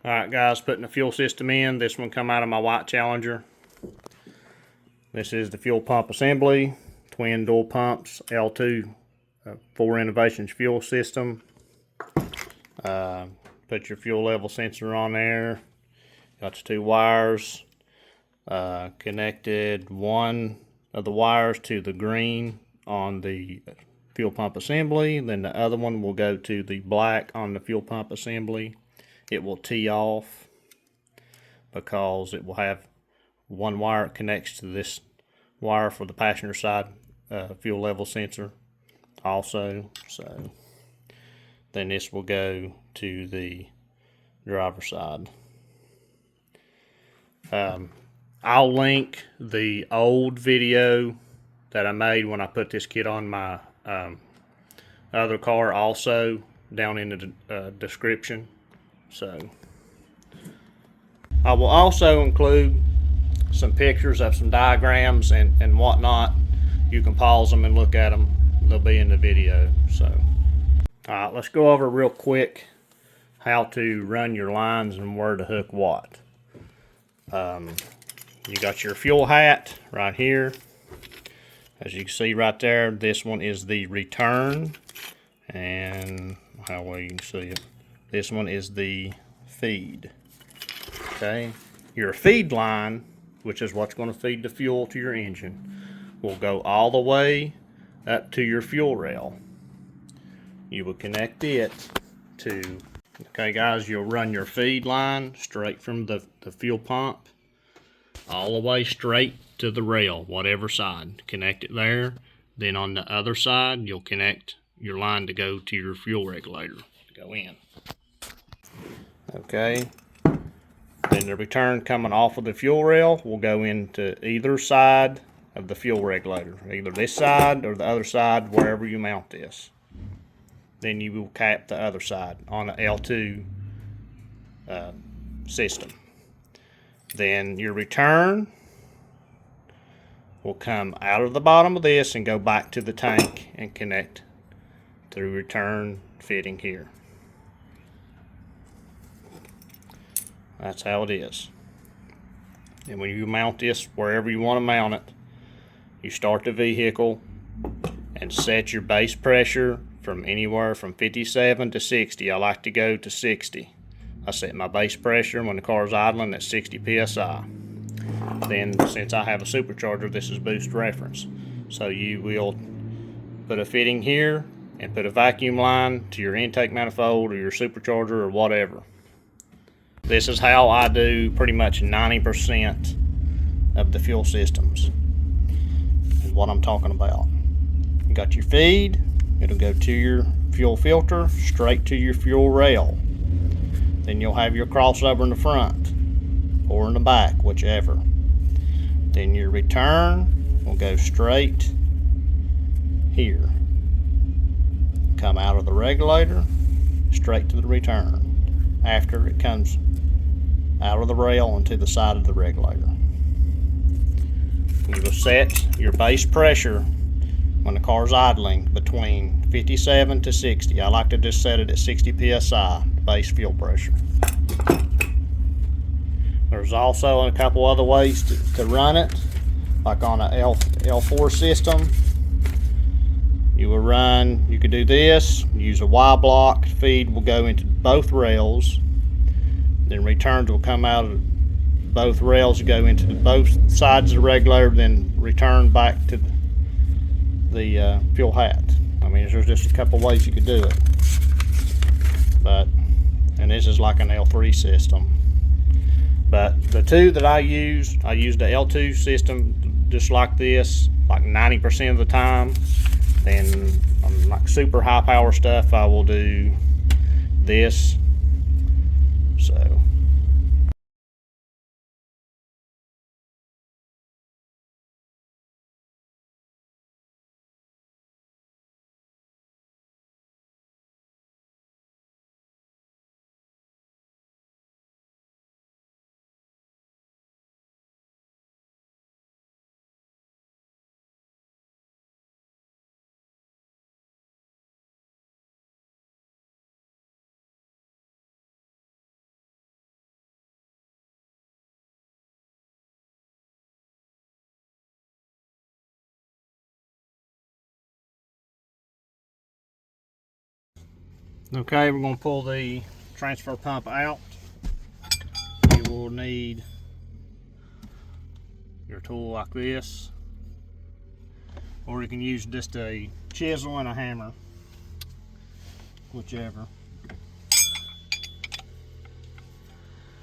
Alright guys, putting the fuel system in. This one come out of my white Challenger. This is the fuel pump assembly. Twin dual pumps, L2 Fore Innovations fuel system. Put your fuel level sensor on there. Got your two wires. Connected one of the wires to the green on the fuel pump assembly. Then the other one will go to the black on the fuel pump assembly. It will tee off because it will have one wire that connects to this wire for the passenger side fuel level sensor also. So then this will go to the driver's side. I'll link the old video that I made when I put this kit on my other car also down in the description. So I will also include some pictures of some diagrams and whatnot. You can pause them and look at them. They'll be in the video. So alright, let's go over real quick how to run your lines and where to hook what. You got your fuel hat right here. As you can see right there, this one is the return, and how well you can see it. This one is the feed. Okay, your feed line, which is what's going to feed the fuel to your engine, will go all the way up to your fuel rail. You will connect it to, okay guys, you'll run your feed line straight from the fuel pump all the way straight to the rail, whatever side. Connect it there. Then on the other side, you'll connect your line to go to your fuel regulator to go in. Okay. Then the return coming off of the fuel rail will go into either side of the fuel regulator, either this side or the other side, wherever you mount this. Then you will cap the other side on an L2 system. Then your return will come out of the bottom of this and go back to the tank and connect to the return fitting here. That's how it is. And when you mount this wherever you want to mount it, you start the vehicle and set your base pressure from anywhere from 57 to 60. I like to go to 60. I set my base pressure when the car is idling at 60 psi. Then, since I have a supercharger, this is boost reference. So you will put a fitting here and put a vacuum line to your intake manifold or your supercharger or whatever. This is how I do pretty much 90% of the fuel systems, is what I'm talking about. You got your feed, it'll go to your fuel filter, straight to your fuel rail. Then you'll have your crossover in the front or in the back, whichever. Then your return will go straight here. Come out of the regulator, straight to the return, after it comes out of the rail and to the side of the regulator. You will set your base pressure when the car's idling between 57 to 60. I like to just set it at 60 psi, base fuel pressure. There's also a couple other ways to run it, like on a L4 system. You could do this, use a Y block, feed will go into both rails, then returns will come out of both rails to go into both sides of the regulator, then return back to the fuel hat. I mean, there's just a couple ways you could do it. And this is like an L3 system. But the two that I used the L2 system just like this, like 90% of the time. Then on like super high power stuff, I will do this. So Okay, we're going to pull the transfer pump out. You will need your tool like this, or you can use just a chisel and a hammer, whichever.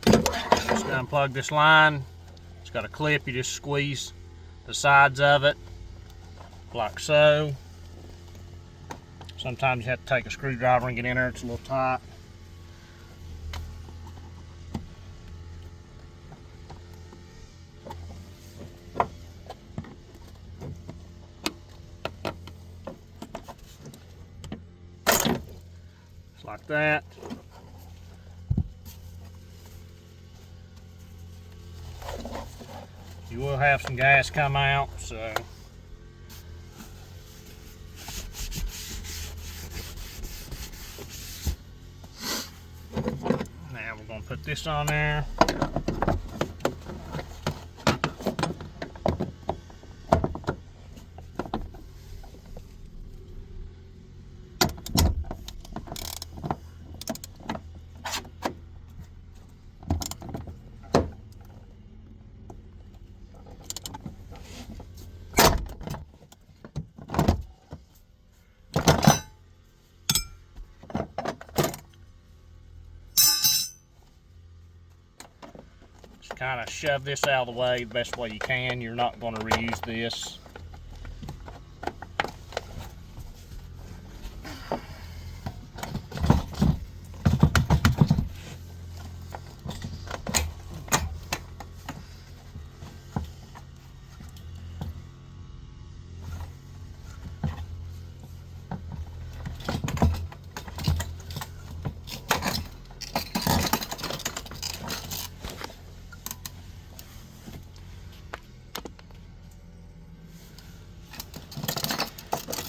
Just unplug this line. It's got a clip. You just squeeze the sides of it like so. Sometimes you have to take a screwdriver and get in there. It's a little tight. Just like that. You will have some gas come out, so now we're going to put this on there. Kind of shove this out of the way the best way you can. You're not going to reuse this.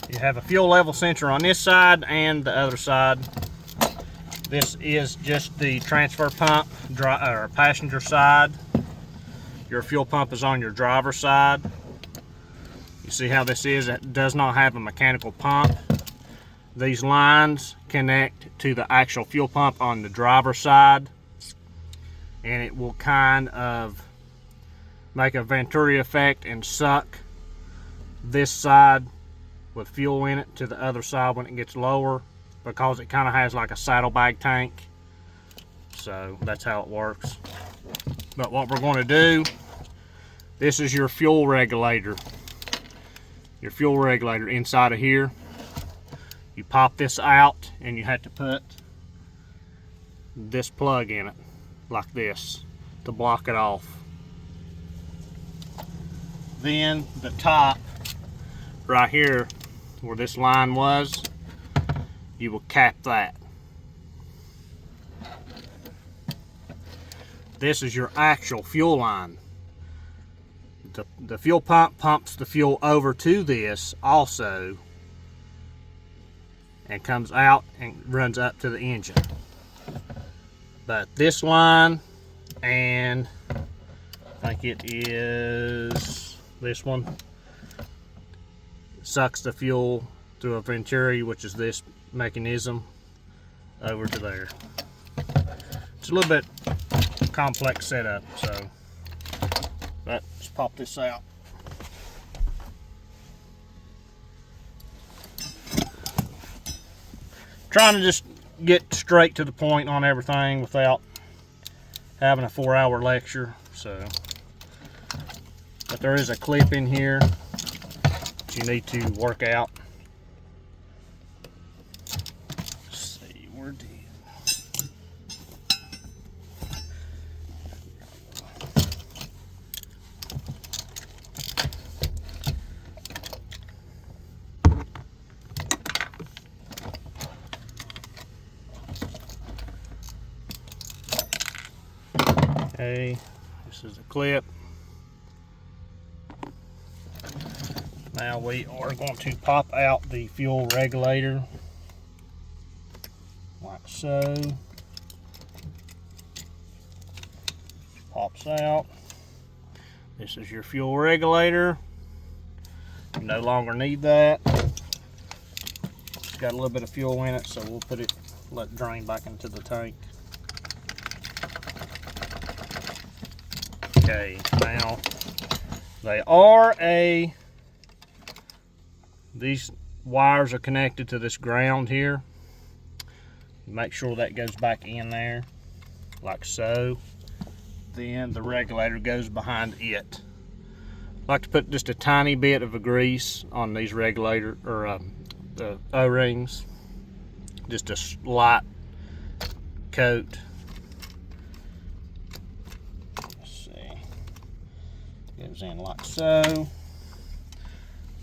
You have a fuel level sensor on this side and the other side. This is just the transfer pump, or passenger side. Your fuel pump is on your driver's side. You see how this is? It does not have a mechanical pump. These lines connect to the actual fuel pump on the driver's side, and it will kind of make a Venturi effect and suck this side with fuel in it to the other side when it gets lower, because it kind of has like a saddlebag tank. So that's how it works. But what we're going to do, this is your fuel regulator. Your fuel regulator inside of here. You pop this out and you have to put this plug in it like this to block it off. Then the top right here where this line was, you will cap that. This is your actual fuel line. The fuel pump pumps the fuel over to this also, and comes out and runs up to the engine. But this line, and I think it is this one, sucks the fuel through a Venturi, which is this mechanism, over to there. It's a little bit complex setup, so let's pop this out. Trying to just get straight to the point on everything without having a 4-hour lecture. So, but there is a clip in here that you need to work out. Let's see, where did okay, this is a clip. Now we are going to pop out the fuel regulator like so. Pops out. This is your fuel regulator. You no longer need that. It's got a little bit of fuel in it, so we'll put it let it drain back into the tank. Okay, now these wires are connected to this ground here. Make sure that goes back in there, like so. Then the regulator goes behind it. I like to put just a tiny bit of a grease on these regulator, or the O-rings. Just a slight coat. Let's see. Goes in like so.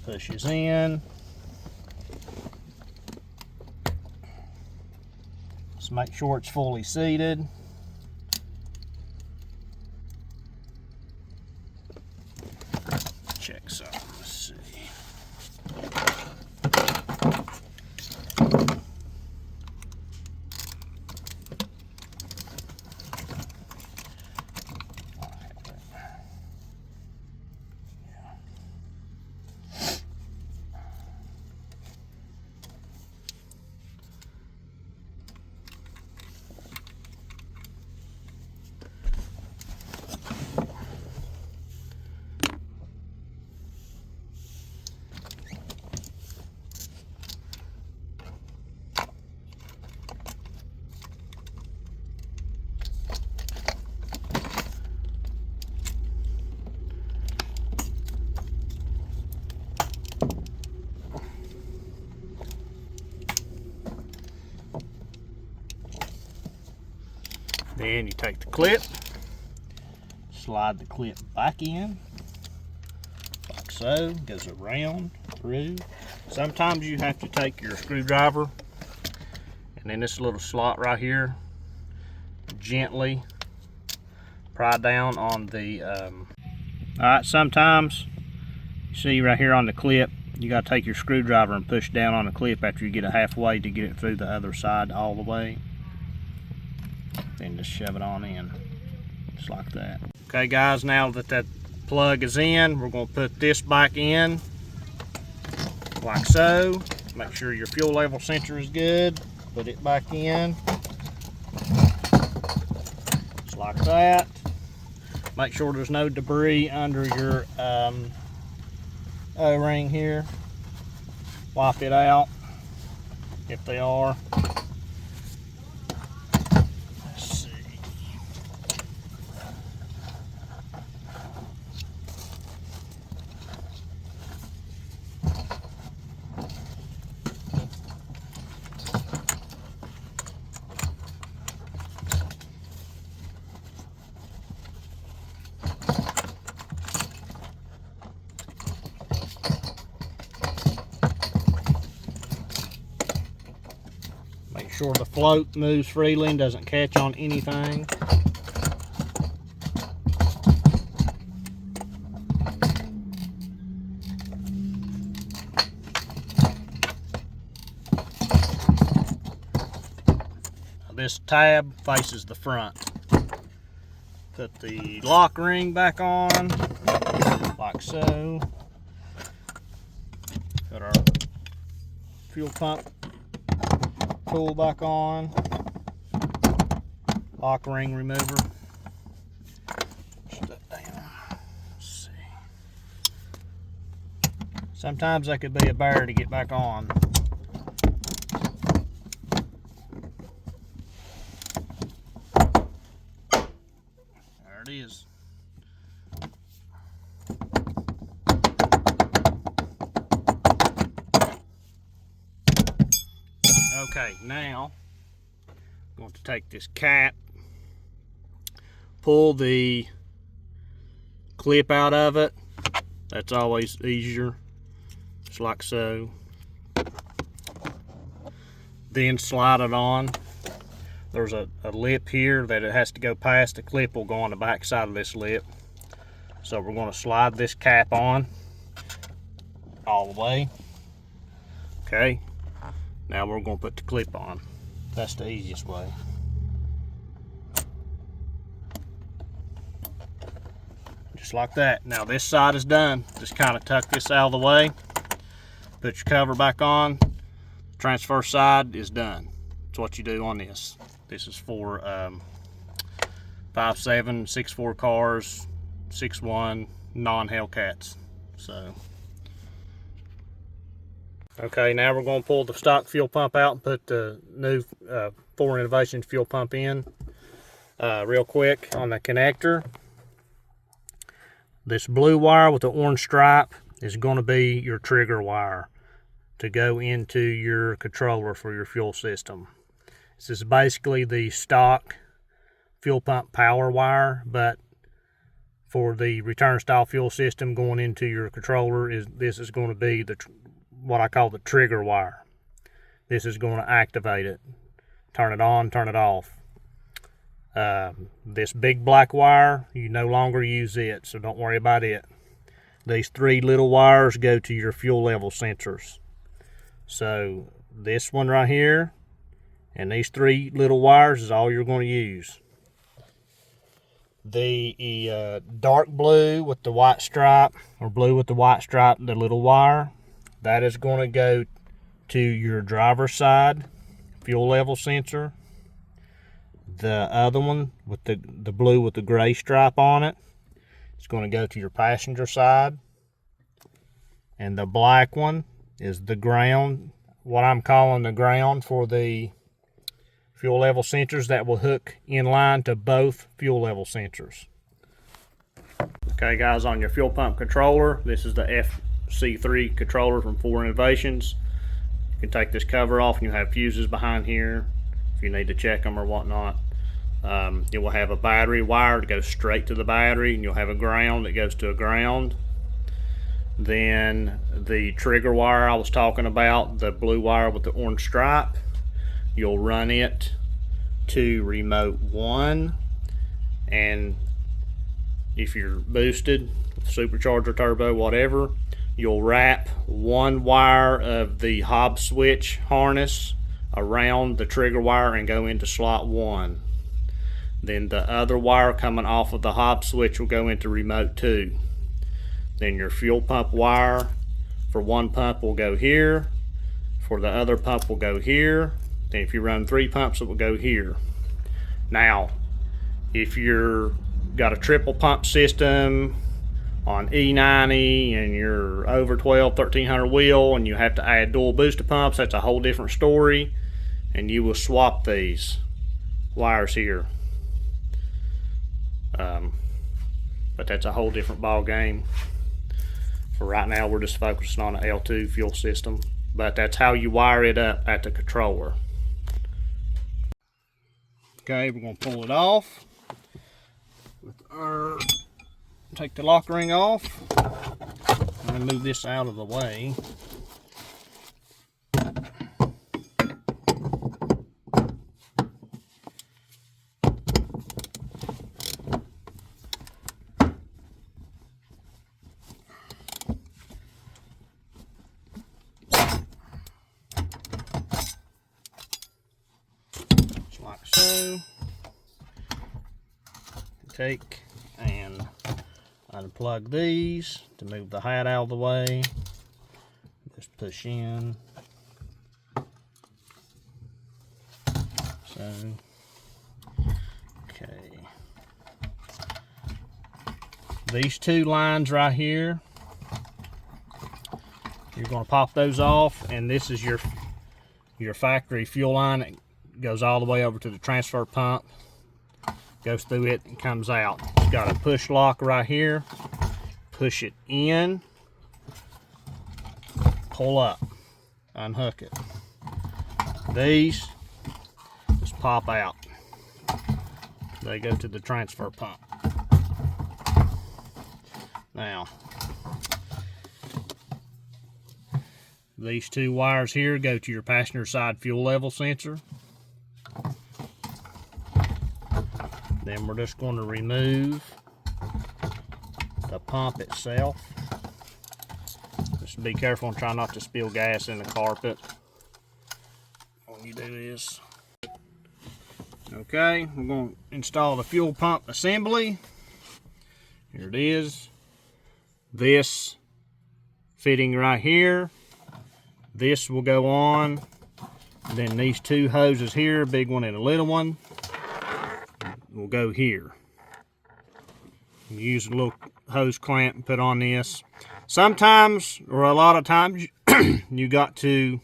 Pushes in. Just make sure it's fully seated. Check some. Let's see. Then you take the clip, slide the clip back in, like so, goes around, through. Sometimes you have to take your screwdriver, and then this little slot right here, gently pry down on the, alright, sometimes, you see right here on the clip, you gotta take your screwdriver and push down on the clip after you get it halfway to get it through the other side all the way. Then just shove it on in, just like that. Okay guys, now that that plug is in, we're going to put this back in, like so. Make sure your fuel level sensor is good. Put it back in, just like that. Make sure there's no debris under your O-ring here. Wipe it out if they are. Make sure the float moves freely and doesn't catch on anything. This tab faces the front. Put the lock ring back on, like so. Put our fuel pump tool back on. Lock ring remover. Push that down. Let's see. Sometimes that could be a bear to get back on. There it is. Okay, now I'm going to take this cap, pull the clip out of it. That's always easier, just like so. Then slide it on. There's a lip here that it has to go past. The clip will go on the back side of this lip. So we're going to slide this cap on all the way. Okay. Now we're going to put the clip on. That's the easiest way. Just like that. Now this side is done. Just kind of tuck this out of the way. Put your cover back on. Transfer side is done. That's what you do on this. This is for 5.7, 6.4 cars, 6.1 non-Hellcats. So, okay, now we're going to pull the stock fuel pump out and put the new Fore Innovation fuel pump in. Real quick on the connector. This blue wire with the orange stripe is going to be your trigger wire to go into your controller for your fuel system. This is basically the stock fuel pump power wire, but for the return style fuel system going into your controller, this is going to be what I call the trigger wire. This is going to activate it, turn it on, turn it off. This big black wire, you no longer use it, so don't worry about it. These three little wires go to your fuel level sensors. So this one right here and these three little wires is all you're going to use. The dark blue with the white stripe, or blue with the white stripe, the little wire, that is going to go to your driver's side fuel level sensor. The other one with the blue with the gray stripe on it, it's going to go to your passenger side. And the black one is the ground, what I'm calling the ground for the fuel level sensors that will hook in line to both fuel level sensors. Okay guys, on your fuel pump controller, this is the FC3 controller from Fore Innovations. You can take this cover off and you have fuses behind here if you need to check them or whatnot. It will have a battery wire that goes straight to the battery, and you'll have a ground that goes to a ground. Then the trigger wire I was talking about, the blue wire with the orange stripe, you'll run it to remote 1, and if you're boosted, supercharger, turbo, whatever, you'll wrap one wire of the Hobbs switch harness around the trigger wire and go into slot 1. Then the other wire coming off of the Hobbs switch will go into remote 2. Then your fuel pump wire for one pump will go here, for the other pump will go here. Then if you run 3 pumps, it will go here. Now, if you're got a triple pump system on E90 and you're over 1300 wheel and you have to add dual booster pumps, that's a whole different story, and you will swap these wires here. But that's a whole different ball game. For right now, we're just focusing on an L2 fuel system, but that's how you wire it up at the controller. Okay, we're going to pull it off. Take the lock ring off. I'm going to move this out of the way. Like so. Take and unplug these to move the hat out of the way. Just push in. So, okay. These two lines right here, you're going to pop those off, and this is your factory fuel line. It goes all the way over to the transfer pump, goes through it and comes out. It's got a push lock right here. Push it in, pull up, unhook it. These just pop out. They go to the transfer pump. Now, these two wires here go to your passenger side fuel level sensor. Then we're just going to remove the pump itself. Just be careful and try not to spill gas in the carpet when you do this. Okay, we're going to install the fuel pump assembly. Here it is. This fitting right here. This will go on And then these two hoses here, big one and a little one, will go here. You use a little hose clamp and put on this. Sometimes, or a lot of times, you got to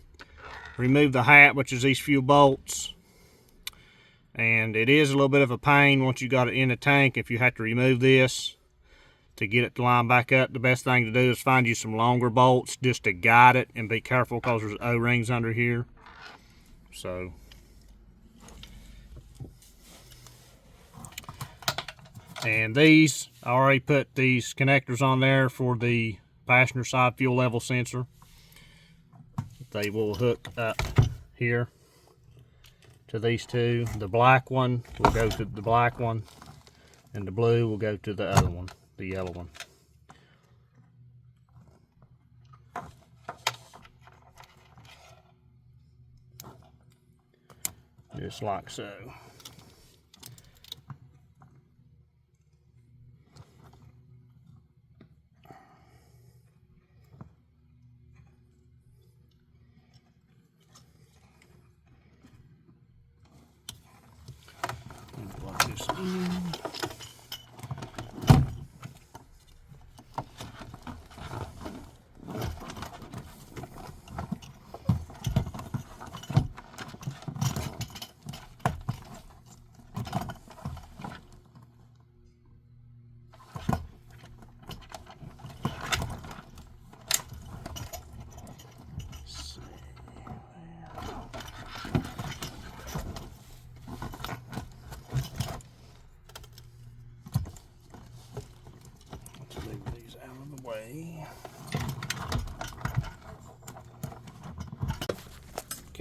remove the hat, which is these few bolts. And it is a little bit of a pain once you got it in the tank if you have to remove this to get it to line back up. The best thing to do is find you some longer bolts just to guide it, and be careful because there's O-rings under here. So and these, I already put these connectors on there for the passenger side fuel level sensor. They will hook up here to these two. The black one will go to the black one, and the blue will go to the other one, the yellow one. Just like so. Plug this in.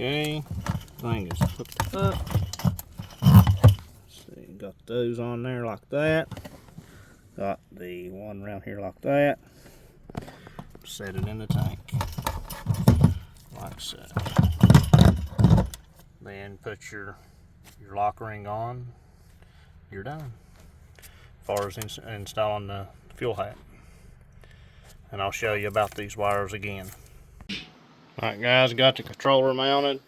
Okay, thing is hooked up. See, got those on there like that. Got the one around here like that. Set it in the tank, like so. Then put your lock ring on. You're done. As far as installing the fuel hat. And I'll show you about these wires again. Alright guys, got the controller mounted.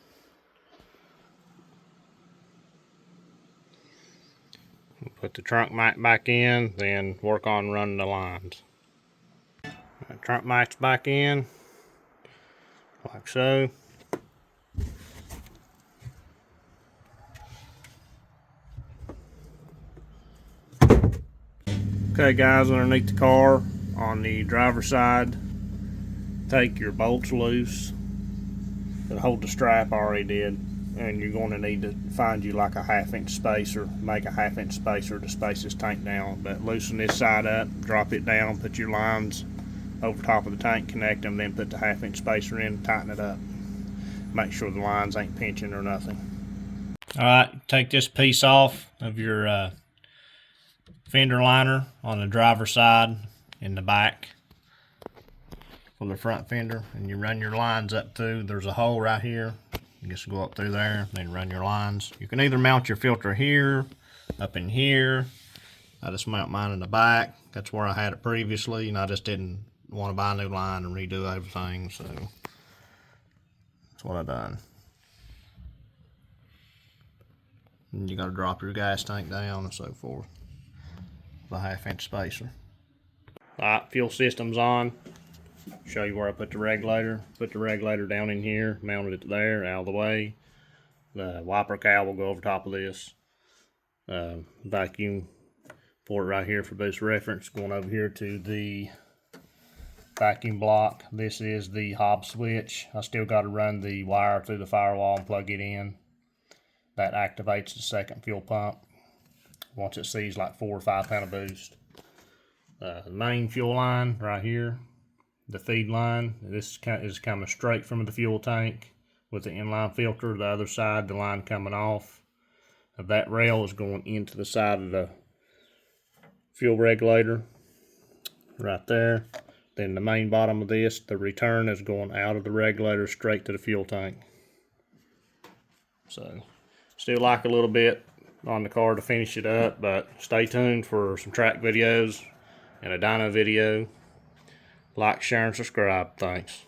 Put the trunk mount back in, then work on running the lines. The trunk mount's back in, like so. Okay guys, underneath the car, on the driver's side, take your bolts loose that hold the strap. I already did, and you're going to need to find you like a 1/2 inch spacer, make a 1/2 inch spacer to space this tank down. But loosen this side up, drop it down, put your lines over top of the tank, connect them, then put the 1/2 inch spacer in, tighten it up. Make sure the lines ain't pinching or nothing. Alright, take this piece off of your fender liner on the driver's side in the back for the front fender, and you run your lines up through. There's a hole right here. You just go up through there, then run your lines. You can either mount your filter here, up in here. I just mount mine in the back. That's where I had it previously, and I just didn't want to buy a new line and redo everything, so that's what I done. And you got to drop your gas tank down and so forth. The 1/2 inch spacer. Alright, fuel system's on. Show you where I put the regulator. Put the regulator down in here, mounted it there, out of the way. The wiper cowl will go over top of this. Vacuum port right here for boost reference. Going over here to the vacuum block. This is the hob switch. I still got to run the wire through the firewall and plug it in. That activates the second fuel pump once it sees like 4 or 5 pound of boost. The main fuel line right here, the feed line, this is coming straight from the fuel tank with the inline filter. The other side, the line coming off of that rail is going into the side of the fuel regulator right there. Then the main bottom of this, the return, is going out of the regulator straight to the fuel tank. So still like a little bit on the car to finish it up, but stay tuned for some track videos and a dyno video. Like, share, and subscribe. Thanks.